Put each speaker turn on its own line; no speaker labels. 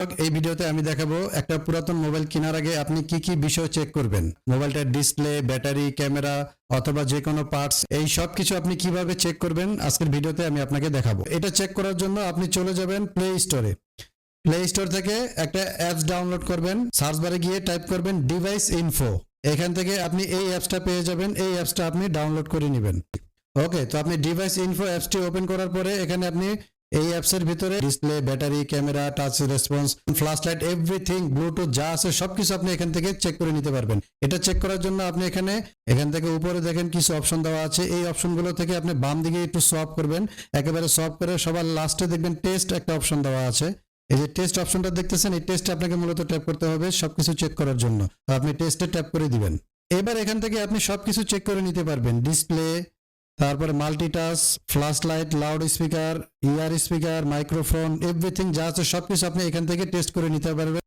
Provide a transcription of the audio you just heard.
এই ভিডিওতে আমি দেখাবো একটা পুরাতন মোবাইল কেনার আগে আপনি কি কি বিষয় চেক করবেন। মোবাইলটার ডিসপ্লে, ব্যাটারি, ক্যামেরা অথবা যে কোনো পার্টস, এই সব কিছু আপনি কিভাবে চেক করবেন আজকের ভিডিওতে আমি আপনাকে দেখাবো। এটা চেক করার জন্য আপনি চলে যাবেন প্লে স্টোরে। প্লে স্টোর থেকে একটা অ্যাপস ডাউনলোড করবেন। সার্চ বারে গিয়ে টাইপ করবেন ডিভাইস ইনফো। এখান থেকে আপনি এই অ্যাপসটা পেয়ে যাবেন। এই অ্যাপসটা আপনি ডাউনলোড করে নেবেন। ওকে, তো আপনি ডিভাইস ইনফো অ্যাপসটি ওপেন করার পরে এখানে আপনি এই অ্যাপসের ভিতরে display, battery, camera, touch response, flash light, everything, Bluetooth যা আছে সবকিছু আপনি এখান থেকে চেক করে নিতে পারবেন। এটা চেক করার জন্য আপনি এখান থেকে উপরে দেখেন কিছু অপশন দেওয়া আছে। এই অপশনগুলো থেকে আপনি বাম দিকে একটু সোয়াইপ করবেন। একেবারে সোয়াইপ করে সবার লাস্টে দেখবেন টেস্ট একটা অপশন দেওয়া আছে। এই যে টেস্ট অপশনটা দেখতেছেন, এই টেস্টে আপনাকে মূলত ট্যাপ করতে হবে সবকিছু চেক করার জন্য। তো আপনি টেস্টে ট্যাপ করে দিবেন। এবার এখান থেকে আপনি সবকিছু চেক করে নিতে পারবেন। ডিসপ্লে, তারপরে multitouch, flash light, loud speaker, ear speaker, microphone, everything যা আছে সবকিছু আপনি এখান থেকে টেস্ট করে নিতে পারবেন।